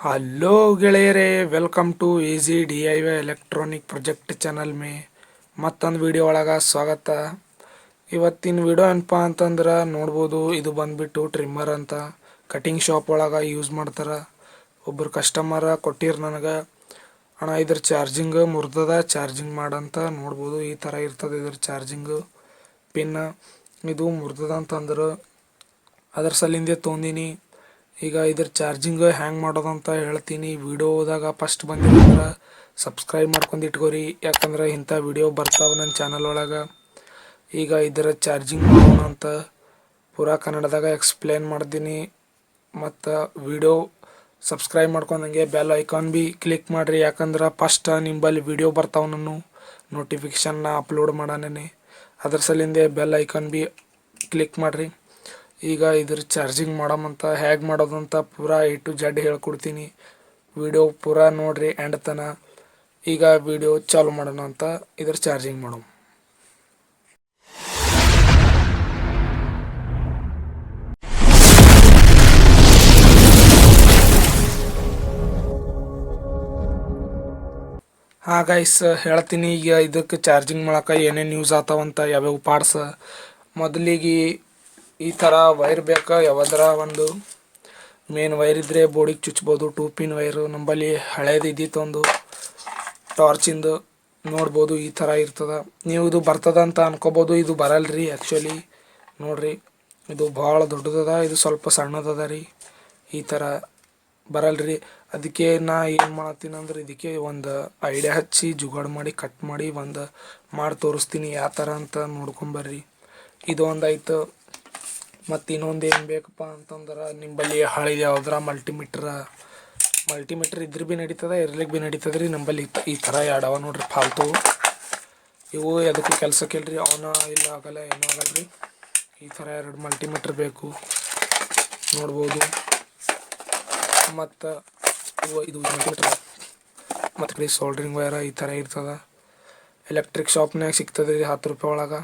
Hello ಗೆಳೆಯರೇ welcome to easy DIY electronic project channel ಮೇ ಮತ್ತೊಂದು ವಿಡಿಯೋ ಒಳಗೆ ಸ್ವಾಗತ. ಇವತ್ತಿನ ವಿಡಿಯೋ ಏನಪ್ಪ ಅಂತಂದ್ರೆ ನೋಡ್ಬೋದು, ಇದು ಬಂದ್ಬಿಟ್ಟು ಟ್ರಿಮ್ಮರ್ ಅಂತ ಕಟಿಂಗ್ ಶಾಪ್ ಒಳಗೆ ಯೂಸ್ ಮಾಡ್ತಾರೆ. ಒಬ್ಬರು ಕಸ್ಟಮರ್ ಕೊಟ್ಟಿರು ನನಗೆ, ಅಣ್ಣ ಇದ್ರ ಚಾರ್ಜಿಂಗ್ ಮುರಿದದ ಚಾರ್ಜಿಂಗ್ ಮಾಡಂತ. ನೋಡ್ಬೋದು ಈ ಥರ ಇರ್ತದೆ ಇದ್ರ ಚಾರ್ಜಿಂಗ್ ಪಿನ್. ಇದು ಮುರಿದದ ಅಂತಂದ್ರೆ ಅದ್ರ ಸಲಿಂದೆ ತೊಗೊಂಡಿನಿ. ಈಗ ಇದ್ರ ಚಾರ್ಜಿಂಗ್ ಹ್ಯಾಂಗ್ ಮಾಡೋದಂತ ಹೇಳ್ತೀನಿ. ವಿಡಿಯೋದಾಗ ಫಸ್ಟ್ ಬಂದಿರಂದ್ರೆ ಸಬ್ಸ್ಕ್ರೈಬ್ ಮಾಡ್ಕೊಂಡು ಇಟ್ಕೋರಿ, ಯಾಕಂದ್ರೆ ಇಂಥ ವಿಡಿಯೋ ಬರ್ತಾವೆ ನನ್ನ ಚಾನಲ್ ಒಳಗೆ. ಈಗ ಇದರ ಚಾರ್ಜಿಂಗ್ ಮಾಡೋಣ ಅಂತ ಪೂರಾ ಕನ್ನಡದಾಗ ಎಕ್ಸ್ಪ್ಲೇನ್ ಮಾಡ್ತೀನಿ. ಮತ್ತು ವಿಡಿಯೋ ಸಬ್ಸ್ಕ್ರೈಬ್ ಮಾಡ್ಕೊಂಡಂಗೆ ಬೆಲ್ ಐಕಾನ್ ಬಿ ಕ್ಲಿಕ್ ಮಾಡಿರಿ, ಯಾಕಂದ್ರೆ ಫಸ್ಟ್ ನಿಂಬಲ್ಲಿ ವಿಡಿಯೋ ಬರ್ತಾವೆ ನಾನು ನೋಟಿಫಿಕೇಷನ್ನ ಅಪ್ಲೋಡ್ ಮಾಡೋನೇ. ಅದ್ರ ಸಲಿಂದೆ ಬೆಲ್ ಐಕಾನ್ ಬಿ ಕ್ಲಿಕ್ ಮಾಡಿರಿ. ಈಗ ಇದ್ರ ಚಾರ್ಜಿಂಗ್ ಮಾಡಮಂತ ಹೇಗೆ ಮಾಡೋದಂತ ಪೂರಾ A to Z ಹೇಳ್ಕೊಡ್ತೀನಿ. ವಿಡಿಯೋ ಪೂರಾ ನೋಡ್ರಿ ಎಂಡ್ ತನ. ಈಗ ವಿಡಿಯೋ ಚಾಲು ಮಾಡೋಣ ಅಂತ ಇದ್ರ ಚಾರ್ಜಿಂಗ್ ಮಾಡೋಣ. ಹಾಂ ಗೈಸ್ ಹೇಳ್ತೀನಿ. ಈಗ ಇದಕ್ಕೆ ಚಾರ್ಜಿಂಗ್ ಮಾಡೋಕೆ ಏನೇನು ಯೂಸ್ ಆಗ್ತಾವಂತ, ಯಾವ್ಯಾವ ಪಾರ್ಟ್ಸ್. ಮೊದಲಿಗೆ ಈ ಥರ ವೈರ್ ಬೇಕಾ, ಯಾವ್ದಾರ ಒಂದು ಮೇನ್ ವೈರ್ ಇದ್ದರೆ ಬೋರ್ಡಿಗೆ ಚುಚ್ಬೋದು. 2 ಪಿನ್ ವೈರು ನಂಬಲ್ಲಿ ಹಳೇದು ಇದ್ದಿತ್ತು ಒಂದು ಟಾರ್ಚಿಂದು. ನೋಡ್ಬೋದು ಈ ಥರ ಇರ್ತದೆ. ನೀವು ಇದು ಬರ್ತದ ಅಂತ ಅನ್ಕೋಬೋದು, ಇದು ಬರಲ್ರಿ ಆ್ಯಕ್ಚುಲಿ. ನೋಡ್ರಿ ಇದು ಭಾಳ ದೊಡ್ಡದದ, ಇದು ಸ್ವಲ್ಪ ಸಣ್ಣದದ ರೀ. ಈ ಥರ ಬರಲ್ರಿ. ಅದಕ್ಕೆ ನಾ ಏನು ಮಾಡ್ತೀನಿ ಅಂದ್ರೆ ಇದಕ್ಕೆ ಒಂದು ಐಡಿಯಾ ಹಚ್ಚಿ ಜುಗಾಡ್ ಮಾಡಿ ಕಟ್ ಮಾಡಿ ಮಾಡಿ ತೋರಿಸ್ತೀನಿ ಯಾವ ಥರ ಅಂತ ನೋಡ್ಕೊಂಬರ್ರಿ. ಇದು ಒಂದು ಆಯ್ತು. ಮತ್ತು ಇನ್ನೊಂದು ಏನು ಬೇಕಪ್ಪ ಅಂತಂದ್ರೆ ನಿಂಬಲ್ಲಿ ಹಳೆದು ಯಾವ್ದಾರ ಮಲ್ಟಿಮೀಟ್ರ್ ಇದ್ರೆ ಭೀ ನಡೀತದೆ, ಇರ್ಲಿಕ್ಕೆ ಭೀ ನಡೀತದೆ ರೀ. ನಂಬಲ್ಲಿ ಈ ಥರ ಎರಡವ ನೋಡ್ರಿ ಫಾಲ್ತು. ಇವು ಅದಕ್ಕೆ ಕೆಲಸಕ್ಕಿಲ್ರಿ, ಅವನ ಇಲ್ಲ ಆಗಲ್ಲ, ಏನೂ ಆಗಲ್ಲ ರೀ. ಈ ಥರ 2 ಮಲ್ಟಿಮೀಟ್ರ್ ಬೇಕು ನೋಡ್ಬೋದು. ಮತ್ತು ಇದು ಮಲ್ಟಿಮೀಟ್ರ್ ಮತ್ತು ಕಡೆ ಸೋಲ್ಡ್ರಿಂಗ್ ವೈರ ಈ ಥರ ಇರ್ತದೆ. ಎಲೆಕ್ಟ್ರಿಕ್ ಶಾಪ್ನಾಗ ಸಿಗ್ತದೆ ರೀ 10 ರೂಪಾಯಿ ಒಳಗೆ.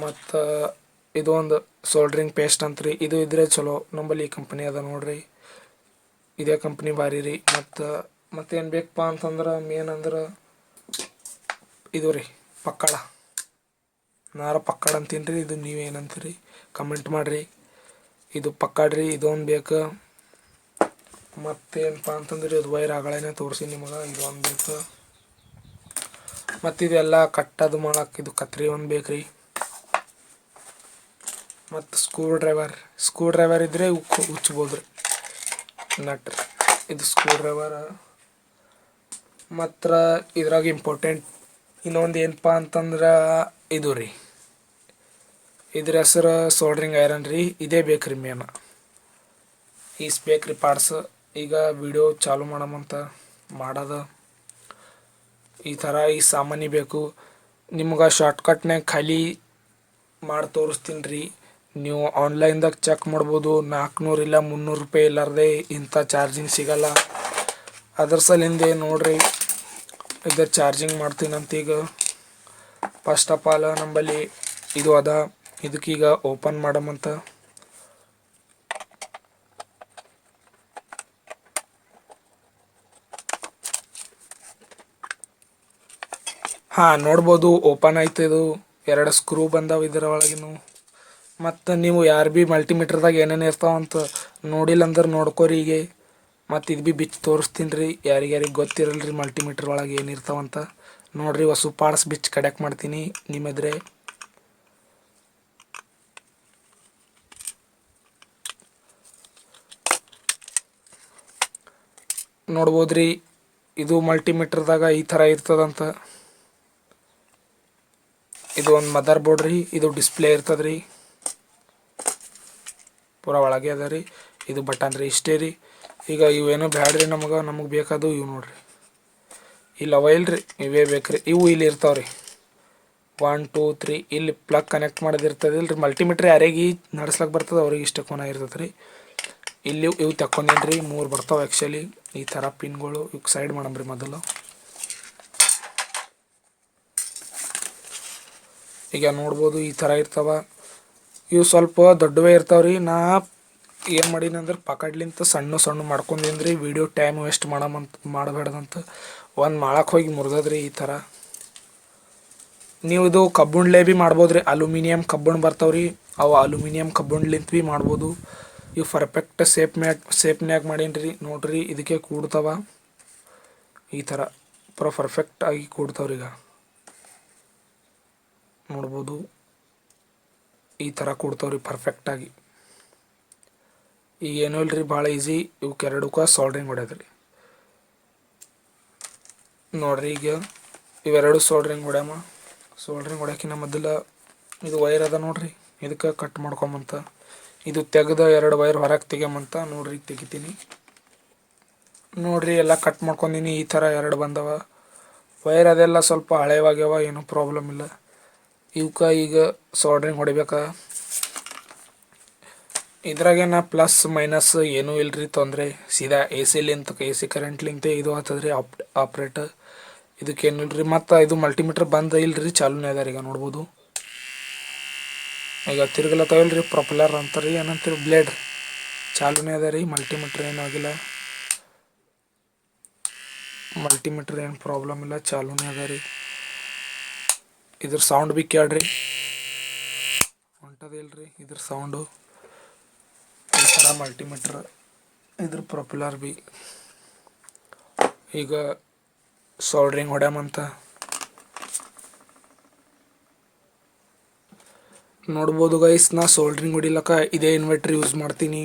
ಮತ್ತು ಇದು ಒಂದು ಸೋಲ್ಡ್ರಿಂಗ್ ಪೇಸ್ಟ್ ಅಂತ್ರಿ, ಇದು ಇದ್ರೆ ಚಲೋ. ನಂಬಲ್ಲಿ ಈ ಕಂಪ್ನಿ ಅದ ನೋಡ್ರಿ, ಇದೇ ಕಂಪ್ನಿ ಭಾರಿ ರೀ. ಮತ್ತೇನು ಬೇಕಪ್ಪ ಅಂತಂದ್ರೆ ಮೇನ್ ಅಂದ್ರೆ ಇದು ರೀ ಪಕ್ಕಡ. ಪಕ್ಕಡ ಅಂತೀನಿ ರೀ, ಇದು ನೀವೇನಂತೀರಿ ಕಮೆಂಟ್ ಮಾಡಿರಿ. ಇದು ಪಕ್ಕಡ್ರಿ, ಇದೊಂದು ಬೇಕು. ಮತ್ತೇನಪ್ಪ ಅಂತಂದ್ರೆ ಇದು ವೈರ್ ಆಗಳೇನೆ ತೋರಿಸಿ ನಿಮಗೆ, ಇದೊಂದು ಬೇಕು. ಮತ್ತು ಇದೆಲ್ಲ ಕಟ್ಟೋದು ಮಾಡೋಕೆ ಇದು ಕತ್ರಿ ಒಂದು ಬೇಕು ರೀ. ಮತ್ತು ಸ್ಕ್ರೂ ಡ್ರೈವರ್ ಇದ್ದರೆ ಉಚ್ಬೋದು ರೀ ನಟ್. ಇದು ಸ್ಕ್ರೂ ಡ್ರೈವರ್. ಮತ್ತು ಇದ್ರಾಗ ಇಂಪಾರ್ಟೆಂಟ್ ಇನ್ನೊಂದು ಏನಪ್ಪ ಅಂತಂದ್ರೆ ಇದು ರೀ, ಇದ್ರ ಹೆಸರು ಸೋಲ್ಡ್ರಿಂಗ್ ಐರನ್ ರೀ. ಇದೇ ಬೇಕು ರೀ ಮೇನ್, ಈಸ್ ಬೇಕು ರೀ ಪಾರ್ಟ್ಸ್. ಈಗ ವಿಡಿಯೋ ಚಾಲು ಮಾಡಮಂತ ಮಾಡೋದು. ಈ ಥರ ಈ ಸಾಮಾನು ಬೇಕು ನಿಮ್ಗೆ. ಶಾರ್ಟ್ಕಟ್ನಾಗ ಖಾಲಿ ಮಾಡಿ ತೋರಿಸ್ತೀನಿ ರೀ. ನೀವು ಆನ್ಲೈನ್ದಾಗ ಚೆಕ್ ಮಾಡ್ಬೋದು, 400 ಇಲ್ಲ 300 ರೂಪಾಯಿ ಇಲ್ಲಾರ್ದೆ ಇಂಥ ಚಾರ್ಜಿಂಗ್ ಸಿಗಲ್ಲ. ಅದ್ರ ಸಲಿಂದೆ ನೋಡ್ರಿ ಇದರ ಚಾರ್ಜಿಂಗ್ ಮಾಡ್ತೀನಂತ. ಈಗ ಫಸ್ಟ್ ಆಫ್ ಆಲ್ ನಂಬಲ್ಲಿ ಇದು ಅದ, ಇದಕ್ಕೀಗ ಓಪನ್ ಮಾಡಮಂತ. ಹಾಂ ನೋಡ್ಬೋದು ಓಪನ್ ಆಯ್ತು. ಇದು 2 ಸ್ಕ್ರೂ ಬಂದಾವ ಇದರ ಒಳಗಿನೂ. ಮತ್ತು ನೀವು ಯಾರು ಭೀ ಮಲ್ಟಿಮೀಟ್ರ್ದಾಗ ಏನೇನು ಇರ್ತಾವಂತ ನೋಡಿಲ್ಲ ಅಂದ್ರೆ ನೋಡ್ಕೋರಿ ಈಗ. ಮತ್ತು ಇದು ಭೀ ಬಿಚ್ಚಿ ತೋರಿಸ್ತೀನಿ ರೀ, ಯಾರಿಗೆ ಗೊತ್ತಿರಲ್ಲ ರೀ ಮಲ್ಟಿಮೀಟ್ರ್ ಒಳಗೆ ಏನಿರ್ತಾವಂತ. ನೋಡಿರಿ ಹೊಸ ಪಾರ್ಟ್ಸ್ ಬಿಚ್ಚಿ ಕಡೆಕ್ಟ್ ಮಾಡ್ತೀನಿ ನಿಮ್ಮೆದ್ರೆ. ನೋಡ್ಬೋದು ರೀ, ಇದು ಮಲ್ಟಿಮೀಟ್ರ್ದಾಗ ಈ ಥರ ಇರ್ತದಂತ. ಇದು ಒಂದು ಮದರ್ ಬೋರ್ಡ್ ರೀ, ಇದು ಡಿಸ್ಪ್ಲೇ ಇರ್ತದೆ ರೀ, ಪೂರಾ ಒಳಗೆ ಅದ ರೀ. ಇದು ಬಟನ್ ರೀ, ಇಷ್ಟೇ ರೀ. ಈಗ ಇವೇನೋ ಬ್ಯಾಡ್ರಿ, ನಮಗೆ ಬೇಕಾದು ಇವು ನೋಡ್ರಿ. ಇಲ್ಲ ಅವ ಇಲ್ರಿ, ಇವೇ ಬೇಕು ರೀ. ಇವು ಇಲ್ಲಿ ಇರ್ತಾವೆ ರೀ 1 2 3. ಇಲ್ಲಿ ಪ್ಲಗ್ ಕನೆಕ್ಟ್ ಮಾಡೋದಿರ್ತದೆ ಇಲ್ರಿ. ಮಲ್ಟಿಮೀಟ್ರ್ ಯಾರಿಗೆ ನಡ್ಸ್ಲಕ್ಕೆ ಬರ್ತದೆ ಅವ್ರಿಗೆ ಇಷ್ಟ ಕೋನ ಇರ್ತದೆ ರೀ. ಇಲ್ಲಿ ಇವು ತಕ್ಕೊಂಡೇನು ರೀ, 3 ಬರ್ತಾವೆ ಆ್ಯಕ್ಚುಲಿ ಈ ಥರ ಪಿನ್ಗಳು. ಇವ್ಕೆ ಸೈಡ್ ಮಾಡಮ್ರಿ ಮೊದಲು. ಈಗ ನೋಡ್ಬೋದು ಈ ಥರ ಇರ್ತಾವ. ಇವು ಸ್ವಲ್ಪ ದೊಡ್ಡವೇ ಇರ್ತಾವೆ ರೀ. ನಾ ಏನು ಮಾಡೀನಿ ಅಂದ್ರೆ ಪಕಡ್ಲಿಂತ ಸಣ್ಣ ಸಣ್ಣ ಮಾಡ್ಕೊಂಡಿನ್ರಿ ವಿಡಿಯೋ ಟೈಮ್ ವೇಸ್ಟ್ ಮಾಡಬೇಡ್ದಂತ ಒಂದು ಮಾಡಕ್ಕೆ ಹೋಗಿ ಮುರಿದದ್ರಿ ಈ ಥರ. ನೀವು ಇದು ಕಬ್ಬುಣ್ಲೆ ಭೀ ಮಾಡ್ಬೋದು ರೀ, ಅಲ್ಯೂಮಿನಿಯಂ ಕಬ್ಬುಣ್ ಬರ್ತಾವ್ರಿ, ಅವು ಅಲ್ಯೂಮಿನಿಯಂ ಕಬ್ಬುಣ್ಲಿಂತ ಭೀ ಮಾಡ್ಬೋದು. ಇವು ಪರ್ಫೆಕ್ಟ್ ಸೇಪ್ನ್ಯಾಗ ಮಾಡೀನಿ ನೋಡ್ರಿ, ಇದಕ್ಕೆ ಕೂಡ್ತಾವ ಈ ಥರ ಪರ್ಫೆಕ್ಟಾಗಿ ಕೂಡ್ತಾವ್ರಿ. ಈಗ ನೋಡ್ಬೋದು ಈ ಥರ ಕೂಡ್ತಾವ್ರಿ ಪರ್ಫೆಕ್ಟಾಗಿ. ಈಗ ಏನೂ ಇಲ್ರಿ, ಭಾಳ ಈಸಿ ಇವಕ್ಕೆರಡಕ್ಕೂ ಸೋಲ್ಡ್ರಿಂಗ್ ಹೊಡ್ಯದ್ರಿ ನೋಡ್ರಿ. ಈಗ ಇವೆರಡು ಸೋಲ್ಡ್ರಿಂಗ್ ಹೊಡ್ಯಕ್ಕಿಂತ ಮೊದಲು ಇದು ವೈರ್ ಅದ ನೋಡ್ರಿ, ಇದಕ್ಕೆ ಕಟ್ ಮಾಡ್ಕೊಂಬಂತ ಇದು ತೆಗೆದ 2 ವೈರ್ ಹೊರಗೆ ತೆಗ್ಯಂತ ನೋಡ್ರಿ. ಈಗ ತೆಗಿತೀನಿ ನೋಡ್ರಿ, ಎಲ್ಲ ಕಟ್ ಮಾಡ್ಕೊಂಡಿನಿ. ಈ ಥರ 2 ಬಂದವ ವೈರ್, ಅದೆಲ್ಲ ಸ್ವಲ್ಪ ಹಳೆವಾಗ್ಯಾವ, ಏನೂ ಪ್ರಾಬ್ಲಮ್ ಇಲ್ಲ. ಇವಕ್ಕೆ ಈಗ ಸೋಲ್ಡ್ರಿಂಗ್ ಹೊಡಿಬೇಕಾ. ಇದ್ರಾಗೇನ ಪ್ಲಸ್ ಮೈನಸ್ ಏನೂ ಇಲ್ರಿ ತೊಂದರೆ, ಸೀದಾ ಎ ಸಿ ಕರೆಂಟ್ಲಿಂತ ಇದು ಆಗ್ತದ್ರಿ ಆಪ್ರೇಟ್. ಇದಕ್ಕೇನು ಇಲ್ರಿ. ಮತ್ತು ಇದು ಮಲ್ಟಿಮೀಟ್ರ್ ಬಂದ್ ಇಲ್ರಿ, ಚಾಲೂನೇ ಅದ ಈಗ ನೋಡ್ಬೋದು. ಈಗ ತಿರ್ಗಲತ್ತಾವಿಲ್ರಿ, ಪ್ರೊಪೆಲ್ಲರ್ ಅಂತಾರ್ರಿ ಏನಂತೀರಿ, ಬ್ಲೇಡ್ ಚಾಲೂನೇ ಅದ ರೀ. ಮಲ್ಟಿಮೀಟ್ರ್ ಏನೂ ಆಗಿಲ್ಲ, ಮಲ್ಟಿಮೀಟ್ರ್ ಏನು ಪ್ರಾಬ್ಲಮ್ ಇಲ್ಲ, ಚಾಲೂನೇ ಅದ ರೀ. ಇದ್ರ ಸೌಂಡ್ ಭೀ ಕೇಳ್ರಿ, ಹೊಂಟದಿಲ್ರಿ ಇದ್ರ ಸೌಂಡು. ಈ ಥರ ಮಲ್ಟಿಮೀಟ್ರ್, ಇದ್ರ ಪ್ರೊಪೆಲ್ಲರ್ ಭೀ. ಈಗ ಸೋಲ್ಡ್ರಿಂಗ್ ಹೊಡ್ಯಾಮಂತ ನೋಡ್ಬೋದು ಗೈಸ್. ನಾ ಸೋಲ್ಡ್ರಿಂಗ್ ಹೊಡಿಲಕ್ಕ ಇದೇ ಇನ್ವರ್ಟ್ರ್ ಯೂಸ್ ಮಾಡ್ತೀನಿ.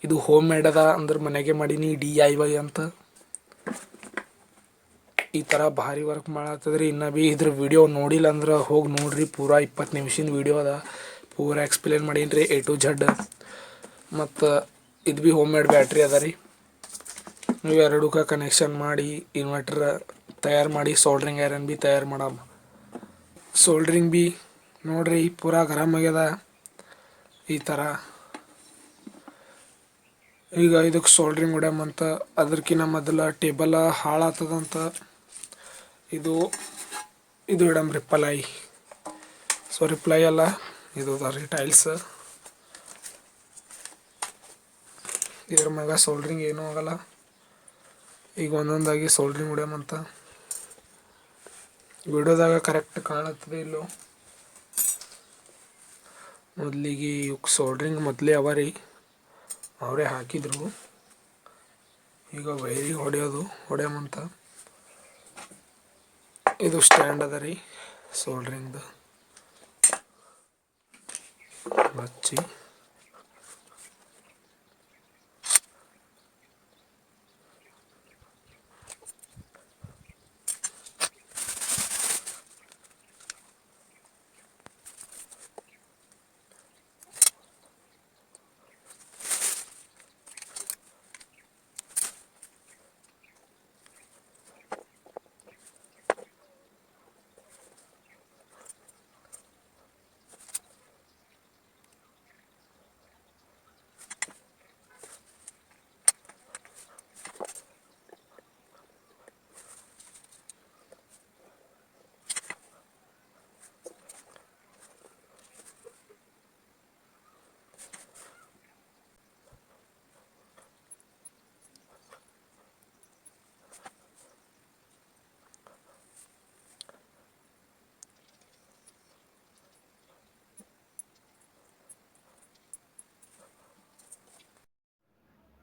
ಇದು ಹೋಮ್ ಮೇಡ್ ಅದ, ಅಂದ್ರೆ ಮನೆಗೆ ಮಾಡೀನಿ, DIY ಅಂತ. ಈ ಥರ ಭಾರಿ ವರ್ಕ್ ಮಾಡತ್ತದ್ರಿ. ಇನ್ನೂ ಭೀ ಇದ್ರ ವಿಡಿಯೋ ನೋಡಿಲ್ಲ ಅಂದ್ರೆ ಹೋಗಿ ನೋಡ್ರಿ, ಪೂರಾ 20 ನಿಮಿಷದ ವಿಡಿಯೋ ಅದ, ಪೂರಾ ಎಕ್ಸ್ಪ್ಲೇನ್ ಮಾಡೀನಿ ರೀ A to Z. ಮತ್ತು ಇದು ಭೀ ಹೋಮ್ ಮೇಡ್ ಬ್ಯಾಟ್ರಿ ಅದ ರೀ. ನೀವು ಎರಡಕ್ಕೆ ಕನೆಕ್ಷನ್ ಮಾಡಿ ಇನ್ವರ್ಟ್ರ್ ತಯಾರು ಮಾಡಿ ಸೋಲ್ಡ್ರಿಂಗ್ ಐರನ್ ಭೀ ತಯಾರು ಮಾಡಮ್ಮ. ಸೋಲ್ಡ್ರಿಂಗ್ ಭೀ ನೋಡ್ರಿ ಪೂರಾ ಗರಮ್ ಆಗ್ಯದ ಈ ಥರ. ಈಗ ಇದಕ್ಕೆ ಸೋಲ್ಡ್ರಿಂಗ್ ಹೊಡ್ಯಾಮಂತ. ಅದಕ್ಕಿಂತ ಮೊದಲು ಟೇಬಲ್ ಹಾಳಾಗ್ತದಂತ ಇದು ಇಡಮ್ರಿ ಪ್ಲೈ ಅಲ್ಲ, ಇದು ಅದ ರೀ ಟೈಲ್ಸ್. ಇದ್ರ ಮ್ಯಾಗ ಸೋಲ್ಡ್ರಿಂಗ್ ಏನೂ ಆಗಲ್ಲ. ಈಗ ಒಂದೊಂದಾಗಿ ಸೋಲ್ಡ್ರಿಂಗ್ ಹೊಡ್ಯಾಮಂತ. ವಿಡಿಯೋದಾಗ ಕರೆಕ್ಟ್ ಕಾಣುತ್ತದೆ ಇಲ್ಲೋ. ಮೊದಲಿಗೆ ಇವಕ್ಕೆ ಸೋಲ್ಡ್ರಿಂಗ್ ಮೊದಲೇ ಅವ ರೀ, ಅವರೇ ಹಾಕಿದ್ರು. ಈಗ ವೈರಿಗೆ ಹೊಡ್ಯಾಮಂತ. ಇದು ಸ್ಟ್ಯಾಂಡ್ ಅದ ರೀ ಸೋಲ್ಡ್ರಿಂಗ್ದು, ಹಚ್ಚಿ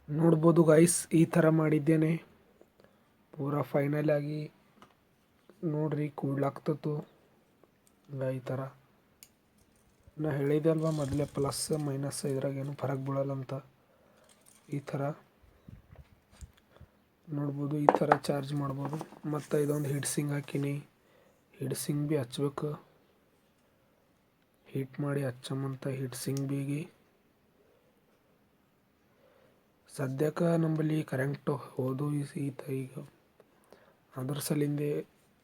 ನೋಡ್ಬೋದು ಗೈಸ್. ಈ ಥರ ಮಾಡಿದ್ದೇನೆ ಪೂರಾ ಫೈನಲ್ ಆಗಿ ನೋಡ್ರಿ, ಕೂಡ್ಲಾಗ್ತತ್ತು ಈ ಥರ. ನಾ ಹೇಳಿದೆ ಅಲ್ವಾ ಮೊದಲೇ, ಪ್ಲಸ್ ಮೈನಸ್ ಇದ್ರಾಗೇನು ಫರಕ್ ಬೀಳಲ್ಲ ಅಂತ. ಈ ಥರ ನೋಡ್ಬೋದು, ಈ ಥರ ಚಾರ್ಜ್ ಮಾಡ್ಬೋದು. ಮತ್ತು ಇದೊಂದು ಹೀಟ್ ಸಿಂಕ್ ಹಾಕೀನಿ, ಹೀಟ್ ಸಿಂಕ್ ಭೀ ಹಚ್ಬೇಕು, ಹೀಟ್ ಮಾಡಿ ಹಚ್ಚಮಂತ. ಹೀಟ್ ಸಿಂಕ್ ಭೀ ಸದ್ಯಕ್ಕೆ ನಂಬಲ್ಲಿ ಕರೆಂಟ್ ಹೋದು ಈಗ ಅದ್ರ ಸಲಿಂದೆ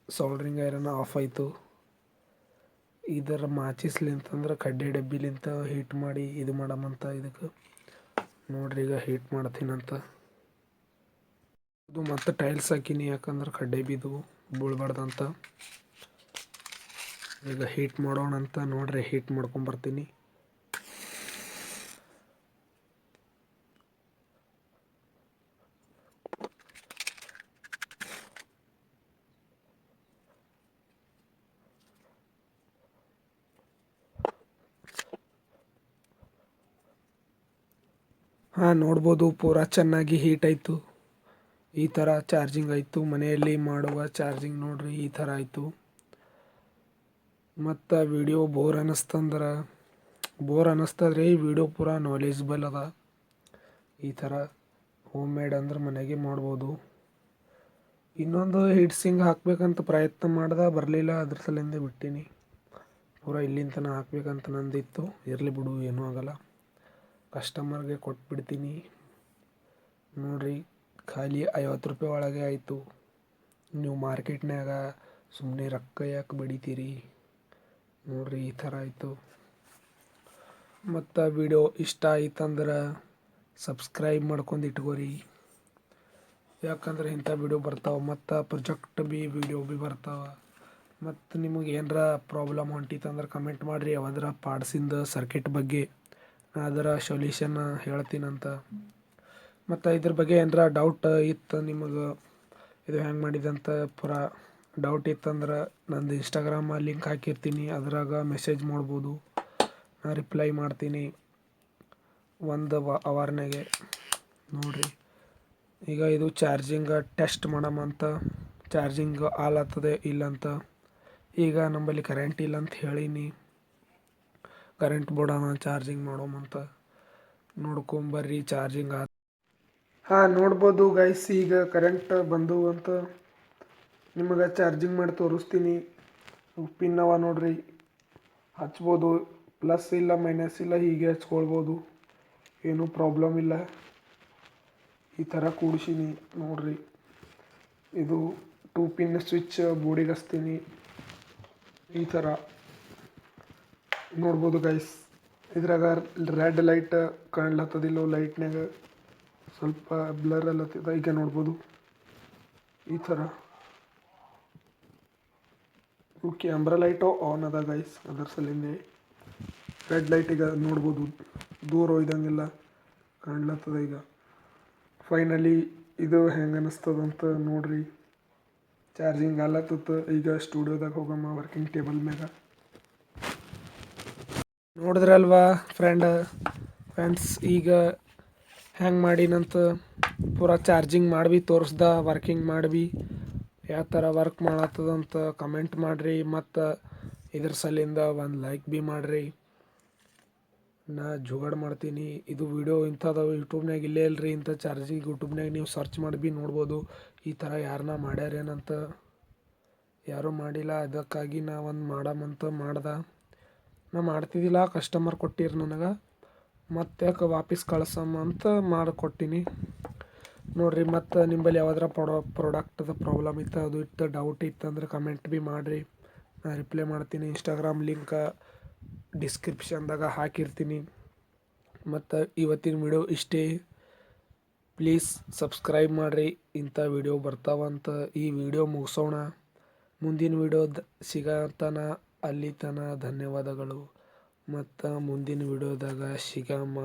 ಸೋಲ್ಡ್ರಿಂಗ್ ಐರನ್ ಆಫ್ ಆಯಿತು. ಇದರ ಮಾಚಿಸ್ಲಿಂತಂದ್ರೆ ಕಡ್ಡಿ ಡಬ್ಬಿಲಿಂತ ಹೀಟ್ ಮಾಡಿ ಇದು ಮಾಡಮಂತ. ಇದಕ್ಕೆ ನೋಡ್ರಿ, ಈಗ ಹೀಟ್ ಮಾಡ್ತೀನಂತ. ಇದು ಮತ್ತು ಟೈಲ್ಸ್ ಹಾಕೀನಿ, ಯಾಕಂದ್ರೆ ಕಡ್ಡೆ ಬಿದ್ದು ಬೀಳ್ಬಾರ್ದಂತ. ಈಗ ಹೀಟ್ ಮಾಡೋಣಂತ ನೋಡ್ರಿ, ಹೀಟ್ ಮಾಡ್ಕೊಂಬರ್ತೀನಿ. ಹಾಂ ನೋಡ್ಬೋದು ಪೂರಾ ಚೆನ್ನಾಗಿ ಹೀಟ್ ಆಯಿತು. ಈ ಥರ ಚಾರ್ಜಿಂಗ್ ಆಯಿತು. ಮನೆಯಲ್ಲಿ ಮಾಡುವ ಚಾರ್ಜಿಂಗ್ ನೋಡ್ರಿ ಈ ಥರ ಆಯಿತು. ಮತ್ತು ವಿಡಿಯೋ ಬೋರ್ ಅನ್ನಿಸ್ತದ್ರಿ. ಈ ವಿಡಿಯೋ ಪೂರಾ ನಾಲೆಜ್ಬಲ್ ಅದ. ಈ ಥರ ಹೋಮ್ ಮೇಡ್ ಅಂದ್ರೆ ಮನೆಗೆ ಮಾಡ್ಬೋದು. ಇನ್ನೊಂದು ಹೀಟ್ ಸಿಂಕ್ ಹಾಕ್ಬೇಕಂತ ಪ್ರಯತ್ನ ಮಾಡ್ದೆ, ಬರಲಿಲ್ಲ. ಅದ್ರ ಸಲಿಂದ ಬಿಟ್ಟೀನಿ. ಪೂರಾ ಇಲ್ಲಿಂದ ತನಕ ಹಾಕ್ಬೇಕಂತ ನಂದಿತ್ತು. ಇರಲಿ ಬಿಡು, ಏನೂ ಆಗಲ್ಲ, ಕಸ್ಟಮರ್ಗೆ ಕೊಟ್ಬಿಡ್ತೀನಿ. ನೋಡ್ರಿ ಖಾಲಿ 50 ರೂಪಾಯಿ ಒಳಗೆ ಆಯಿತು. ನೀವು ಮಾರ್ಕೆಟ್ನಾಗ ಸುಮ್ಮನೆ ರೊಕ್ಕ ಯಾಕೆ ಬಡಿತೀರಿ? ನೋಡ್ರಿ ಈ ಥರ ಆಯಿತು. ಮತ್ತು ವಿಡಿಯೋ ಇಷ್ಟ ಆಯ್ತಂದ್ರೆ ಸಬ್ಸ್ಕ್ರೈಬ್ ಮಾಡ್ಕೊಂಡು ಇಟ್ಕೋರಿ. ಯಾಕಂದ್ರೆ ಇಂಥ ವಿಡಿಯೋ ಬರ್ತಾವೆ, ಮತ್ತು ಪ್ರೊಜೆಕ್ಟ್ ವಿಡಿಯೋ ಬರ್ತಾವೆ. ಮತ್ತು ನಿಮಗೆ ಏನರ ಪ್ರಾಬ್ಲಮ್ ಹೊಂಟಿತ್ತಂದ್ರೆ ಕಮೆಂಟ್ ಮಾಡಿರಿ. ಯಾವ್ದಾರ ಪಾಡ್ಸಿಂದ ಸರ್ಕಿಟ್ ಬಗ್ಗೆ ಅದರ ಸೊಲ್ಯೂಷನ್ ಹೇಳ್ತೀನಂತ. ಮತ್ತು ಇದ್ರ ಬಗ್ಗೆ ಏನರ ಡೌಟ್ ಇತ್ತು ನಿಮಗೆ, ಇದು ಹೆಂಗೆ ಮಾಡಿದಂತ ಪೂರಾ ಡೌಟ್ ಇತ್ತಂದ್ರೆ ನಂದು ಇನ್ಸ್ಟಾಗ್ರಾಮ ಲಿಂಕ್ ಹಾಕಿರ್ತೀನಿ. ಅದ್ರಾಗ ಮೆಸೇಜ್ ಮಾಡ್ಬೋದು, ನಾ ರಿಪ್ಲೈ ಮಾಡ್ತೀನಿ 1 ಅವರ್ನಾಗೆ. ನೋಡ್ರಿ ಈಗ ಇದು ಚಾರ್ಜಿಂಗ್ ಟೆಸ್ಟ್ ಮಾಡಮಂತ. ಚಾರ್ಜಿಂಗ್ ಆಗ್ತದೆ ಇಲ್ಲಂತ. ಈಗ ನಮ್ಮಲ್ಲಿ ಕರೆಂಟ್ ಇಲ್ಲ ಅಂತ ಹೇಳೀನಿ. ಕರೆಂಟ್ ಬಿಡೋಣ, ಚಾರ್ಜಿಂಗ್ ಮಾಡೋಮಂತ. ನೋಡ್ಕೊಂಬರ್ರಿ ಚಾರ್ಜಿಂಗ್ ಹಾಂ ನೋಡ್ಬೋದು ಗೈಸ್, ಈಗ ಕರೆಂಟ್ ಬಂದು ಅಂತ ನಿಮಗೆ ಚಾರ್ಜಿಂಗ್ ಮಾಡಿ ತೋರಿಸ್ತೀನಿ. ಪಿನ್ ಅವ ನೋಡ್ರಿ, ಹಚ್ಬೋದು. ಪ್ಲಸ್ ಇಲ್ಲ ಮೈನಸ್ ಇಲ್ಲ, ಹೀಗೆ ಹಚ್ಕೊಳ್ಬೋದು, ಏನೂ ಪ್ರಾಬ್ಲಮ್ ಇಲ್ಲ. ಈ ಥರ ಕೂಡಿಸೀನಿ ನೋಡ್ರಿ. ಇದು 2 ಪಿನ್ ಸ್ವಿಚ್ ಬೋರ್ಡಿಗೆ ಹಚ್ತೀನಿ. ಈ ಥರ ನೋಡ್ಬೋದು ಗೈಸ್. ಇದ್ರಾಗ ರೆಡ್ ಲೈಟ್ ಕಾಣ್ಲತ್ತದಿಲ್ಲೋ, ಲೈಟ್ನಾಗ ಸ್ವಲ್ಪ ಬ್ಲರ್ ಅಲ್ಲತ್ತದ. ಈಗ ನೋಡ್ಬೋದು ಈ ಥರ. ಇವು ಕ್ಯಾಮ್ರಾ ಲೈಟು ಆನ್ ಅದ ಗೈಸ್, ಅದರ ಸಲಿಂದೆ ರೆಡ್ ಲೈಟ್ ಈಗ ನೋಡ್ಬೋದು. ದೂರ ಒಯ್ದಂಗೆಲ್ಲ ಕಾಣ್ಲತ್ತದ. ಈಗ ಫೈನಲಿ ಇದು ಹೆಂಗೆ ಅನ್ನಿಸ್ತದಂತ ನೋಡ್ರಿ. ಚಾರ್ಜಿಂಗ್ ಆಲತ್ತದ. ಈಗ ಸ್ಟುಡಿಯೋದಾಗ ಹೋಗಮ್ಮ ವರ್ಕಿಂಗ್ ಟೇಬಲ್ ಮ್ಯಾಗ. ನೋಡಿದ್ರಲ್ವಾ ಫ್ರೆಂಡ್ಸ್, ಈಗ ಹೆಂಗೆ ಮಾಡಿನಂತ ಪೂರಾ ಚಾರ್ಜಿಂಗ್ ಮಾಡಿ ತೋರಿಸ್ದ, ವರ್ಕಿಂಗ್ ಮಾಡಿ ಯಾವ ಥರ ವರ್ಕ್ ಮಾಡತ್ತದಂತ ಕಮೆಂಟ್ ಮಾಡಿರಿ. ಮತ್ತು ಇದ್ರ ಸಲಿಂದ ಒಂದು ಲೈಕ್ ಮಾಡಿರಿ. ನಾ ಜುಗಾಡ್ ಮಾಡ್ತೀನಿ. ಇದು ವಿಡಿಯೋ ಇಂಥದ್ದು ಯೂಟ್ಯೂಬ್ನಾಗ ಇಲ್ಲೇ ಇಲ್ಲರಿ. ಇಂಥ ಚಾರ್ಜಿಂಗ್ ಯೂಟ್ಯೂಬ್ನಾಗ ನೀವು ಸರ್ಚ್ ಮಾಡಿ ನೋಡ್ಬೋದು. ಈ ಥರ ಯಾರನ್ನ ಮಾಡ್ಯಾರೇನಂತ. ಯಾರೂ ಮಾಡಿಲ್ಲ, ಅದಕ್ಕಾಗಿ ನಾ ಒಂದು ಮಾಡಮಂತ ಮಾಡ್ದೆ. ನಾ ಮಾಡ್ತಿದ್ದಿಲ್ಲ, ಕಸ್ಟಮರ್ ಕೊಟ್ಟಿರು ನನಗೆ, ಮತ್ತೆ ಯಾಕೆ ವಾಪಸ್ ಕಳ್ಸಮ್ಮ ಅಂತ ಮಾಡಿಕೊಟ್ಟಿನಿ. ನೋಡಿರಿ, ಮತ್ತು ನಿಂಬಲ್ಲಿ ಯಾವ್ದಾರ ಪ್ರಾಡಕ್ಟ್ದು ಪ್ರಾಬ್ಲಮ್ ಇತ್ತು, ಅದು ಇತ್ತು, ಡೌಟ್ ಇತ್ತಂದ್ರೆ ಕಮೆಂಟ್ ಮಾಡಿರಿ. ನಾ ರಿಪ್ಲೈ ಮಾಡ್ತೀನಿ. ಇನ್ಸ್ಟಾಗ್ರಾಮ್ ಲಿಂಕ್ ಡಿಸ್ಕ್ರಿಪ್ಷನ್ದಾಗ ಹಾಕಿರ್ತೀನಿ. ಮತ್ತು ಇವತ್ತಿನ ವಿಡಿಯೋ ಇಷ್ಟೇ. ಪ್ಲೀಸ್ ಸಬ್ಸ್ಕ್ರೈಬ್ ಮಾಡಿರಿ, ಇಂಥ ವಿಡಿಯೋ ಬರ್ತಾವಂತ. ಈ ವಿಡಿಯೋ ಮುಗಿಸೋಣ. ಮುಂದಿನ ವಿಡಿಯೋದ ಸಿಗತನ ಅಲ್ಲಿ ತನ ಧನ್ಯವಾದಗಳು. ಮತ್ತು ಮುಂದಿನ ವಿಡಿಯೋದಾಗ ಸಿಗಮ್ಮ.